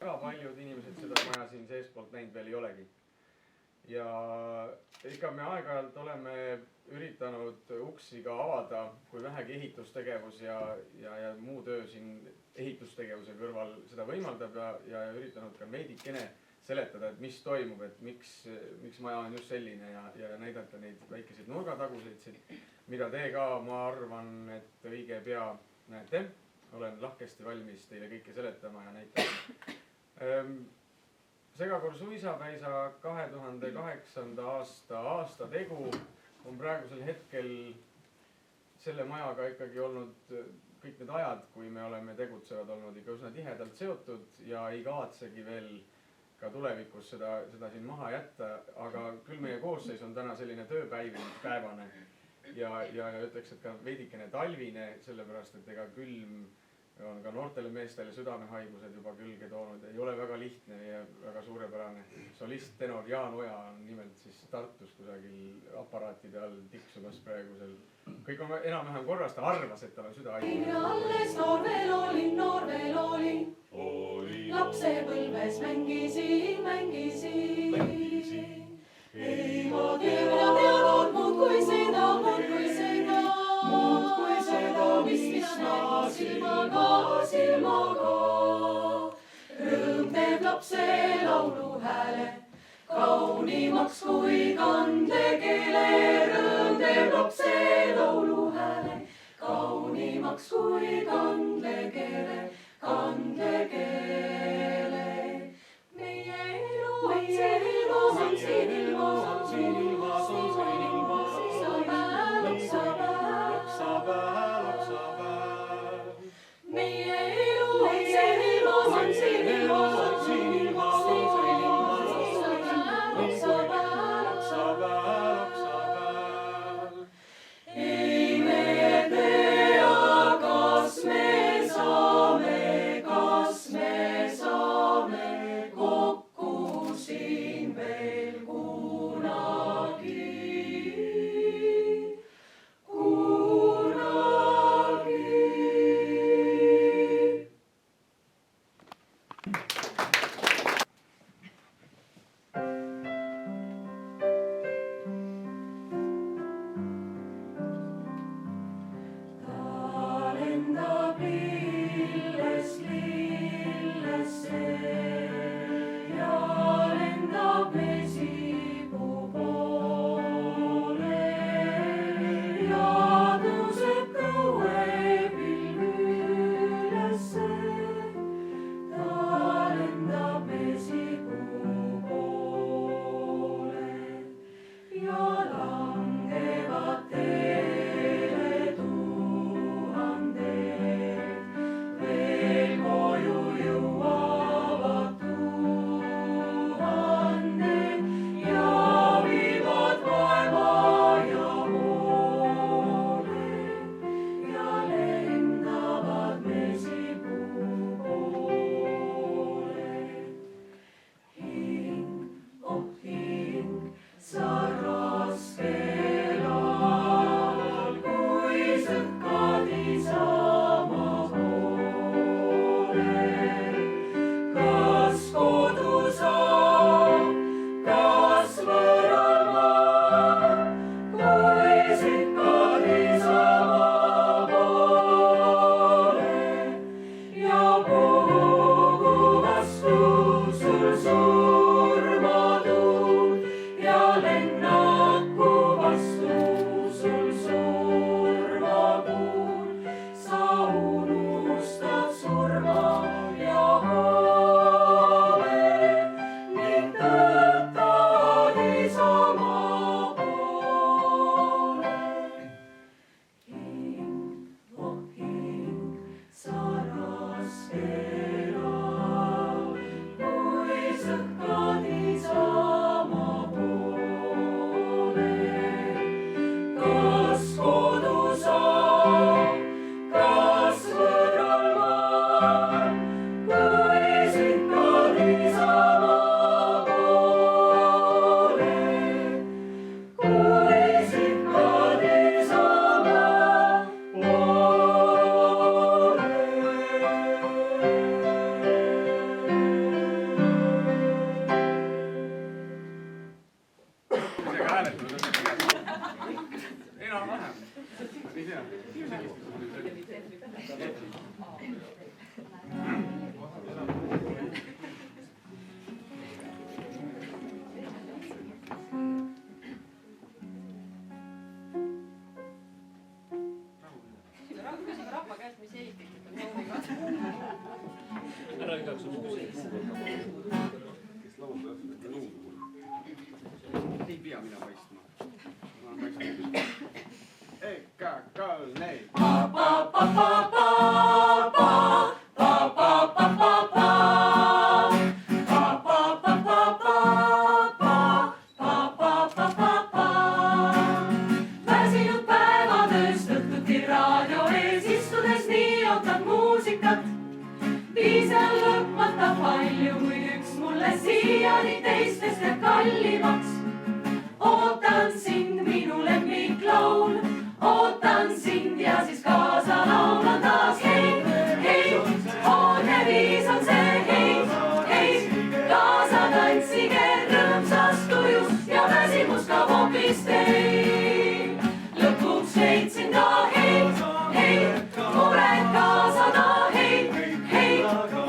Väga paljud inimesed seda maja siin seespoolt näinud veel ei olegi. Ja ikka me aeg-ajalt oleme üritanud uksi ka avada, kui vähegi ehitustegevus ja muu töö siin ehitustegevuse kõrval seda võimaldab ja üritanud ka veidikene seletada, et mis toimub, et miks maja on just selline ja näidata neid väikeseid nurgataguseid siit, mida te ka, ma arvan, et õige pea näete. Olen lahkesti valmis teile kõike seletama ja näitama. Segakoor Suisapäisa 2008. aasta tegu on praegusel hetkel selle majaga ikkagi olnud kõik need ajad, kui me oleme tegutsevad olnud ikka üsna tihedalt seotud ja ei kavatsegi veel ka tulevikus seda siin maha jätta, aga küll meie koosseis on täna selline tööpäevane ja ütleks, et ka veidikene talvine, sellepärast, et ega külm on ka noortele meestele südamehaigused juba külge toonud. Ei ole väga lihtne ja väga suurepärane. Solist tenor Jaan Oja on nimelt siis Tartus kusagil aparaatide all tiksumas praegusel. Kõik on enam-vähem korras, ta arvas, et tal on südamehaigused. Alles noor veel olin. Lapsepõlves mängisin. Ei ma teadnud muud kui seda, mis nägin silmaga. Rõõm teeb lapse laulu hääle, kaunimaks kui kandekeele. Rõõm teeb lapse laulu hääle, kaunimaks kui kandekeele. Meie elu on siin ilmas, meie elu on siin ilmas, ei me tea, kas me saame kokku siin veel kunagi. Ei pea mina paistma. Eka, kolm, Väsinud päevatööst õhtuti raadio ees istudes nii ootan muusikat. Viisel lõpmata palju, kuid üks mulle siiani teistest jääb kallimaks. Ootan sind, minu lemmiklaul, ootan sind ja siis kaasa laulan taas. Hei, hei, hoone viis on see, hei, hei, kaasa tantsige rõõmsas tujus ja väsimus ka hoopis teil. Lõpuks leidsin ta, hei, hei, mured kaasa ta, hei, hei,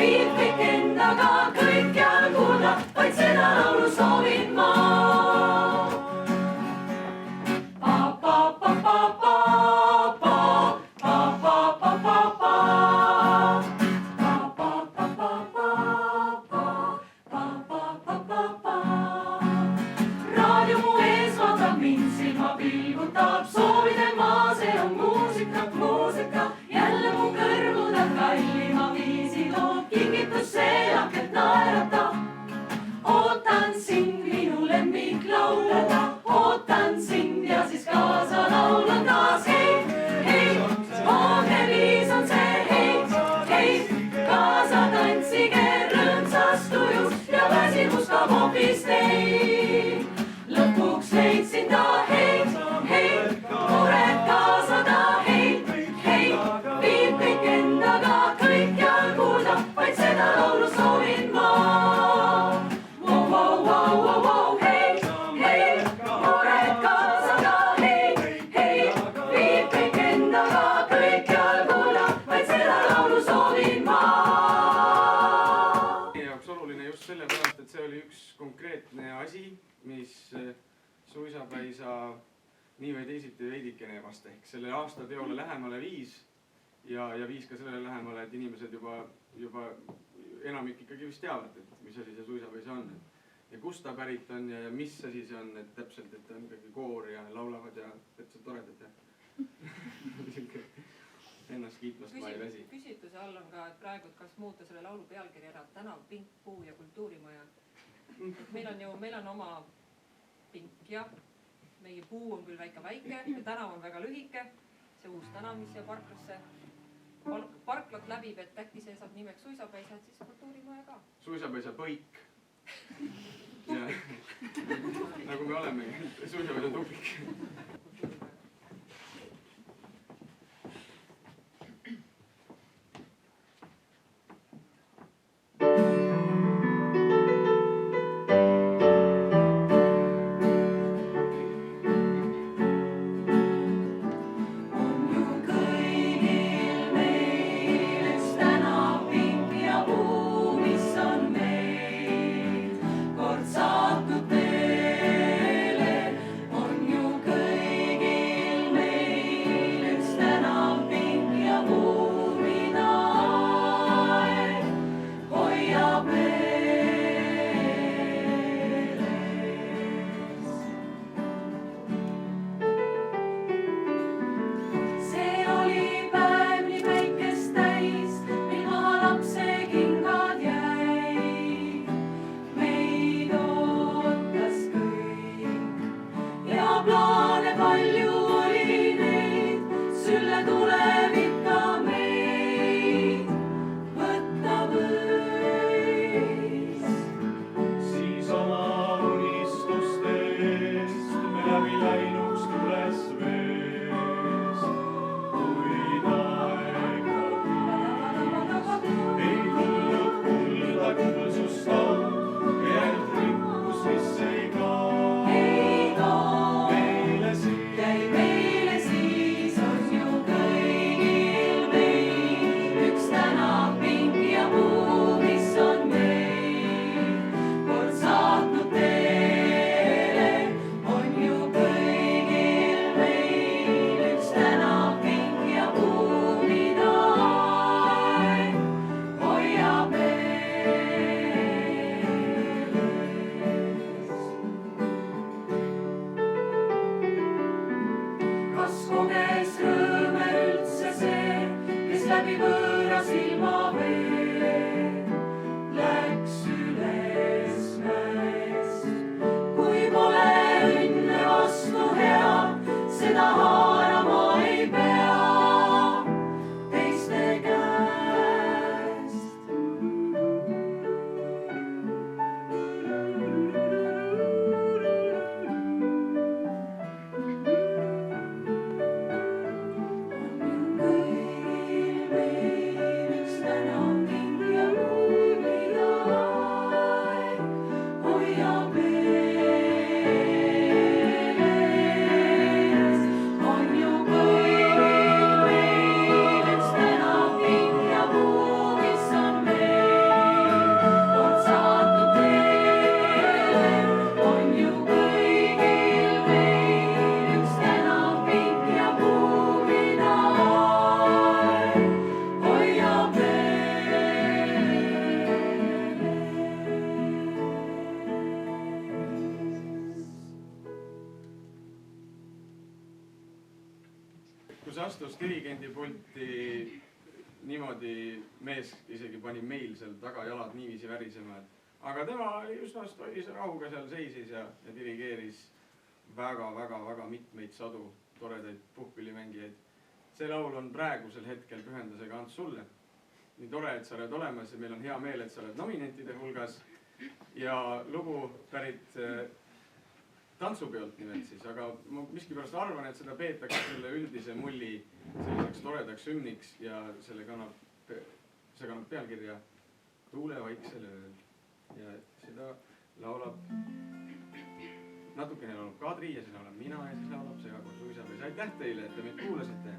viib kõik endaga kõikjal kuulda, vaid seda laulu soovin ma. Raadio mu ees vaatab mind, silma pilgutab, soovide maa, see on muusika, muusika. Jälle mu kõrvu ta kallima viisi toob, kingitus see lahkelt naeratab. Ootan sind, minu lemmiklaul, ootan sind ja siis kaasa laulan taas. Hei, hei, hoone viis on see, hei, hei, kaasa tantsige rõõmsas tujus ja väsimus ka hoopis teil. Lõpuks leidsin ta, hei, hei, mured kaasa ta, hei, hei, viib kõik endaga kõikjal kuulda, vaid seda laulu soovin ma. Hei, hei, mured kaasa ta, hei, hei, viib kõik endaga kõikjal kuulda, vaid seda laulu soovin ma. Meie jaoks oluline just sellepärast, et see oli üks konkreetne asi, mis suisapäisa nii või teisiti veidikene ehk selle aastateole lähemale viis ja viis ka sellele lähemale, et inimesed juba enamik ikkagi vist teavad, et mis asi see suisapäisa on ja kust ta pärit on ja mis asi see on, et täpselt, et on ikkagi koor ja laulavad ja täpselt toredad ja ennast kiitmast ma ei väsi. Küsitluse all on ka, et praegu, kas muuta selle laulu pealkiri ära tänav, pink, puu ja kultuurimaja. Meil on oma pink ja meie puu on küll väike ja tänav on väga lühike. See uus tänav, mis siia parklasse parklat läbib, et äkki see saab nimeks suisapäisa, et siis kultuurimaja ka. Suisapäisa põik. Nagu me oleme, suisapäisa tupik. Kord saatnud teele on ju kõik. see astus dirigendipulti niimoodi, mees isegi pani meil seal tagajalad niiviisi värisema, aga tema oli üsna stoilise rahuga seal seisis ja dirigeeris väga mitmeid sadu toredaid puhkpillimängijaid. See laul on praegusel hetkel pühendusega Ants sulle. Nii tore, et sa oled olemas ja meil on hea meel, et sa oled nominentide hulgas ja lugu pärit tantsupeolt nimelt siis, aga ma miskipärast arvan, et seda peetakse selle üldise mulli selliseks toredaks hümniks ja see kannab pealkirja Tuule vaiksel ööl ja seda laulab natukene laulab Kadri ja siis laulab mina ja siis laulab segakoos Luisa-Liis. Aitäh teile, et te meid kuulasite.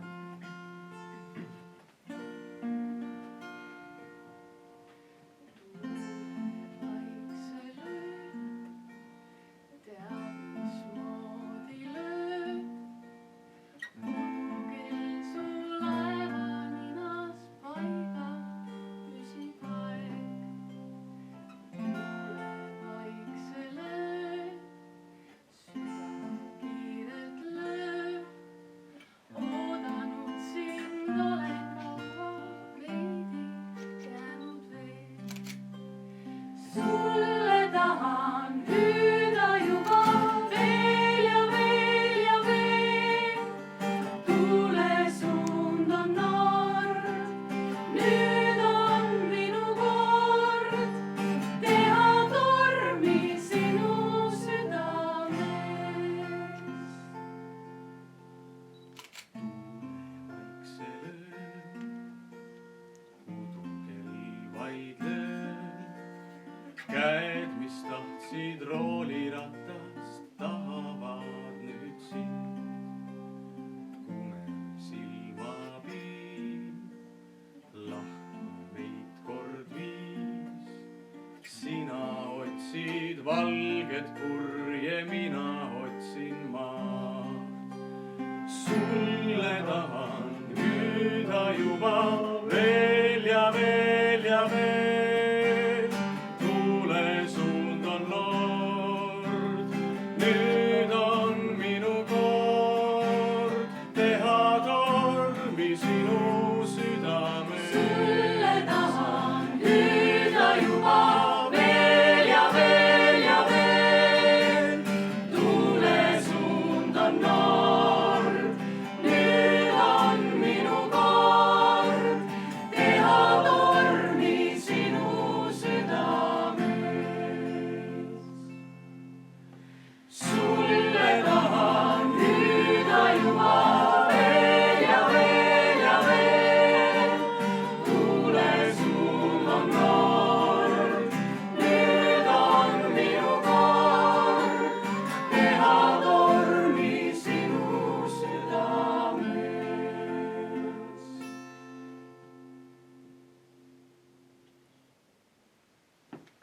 Käed, mis tahtsid rooliratast, tahavad nüüd sind. Kume silmapiin, lahku meid kord viis. Sina otsid valget purje, mina otsin maad. Sulle tahan hüüda juba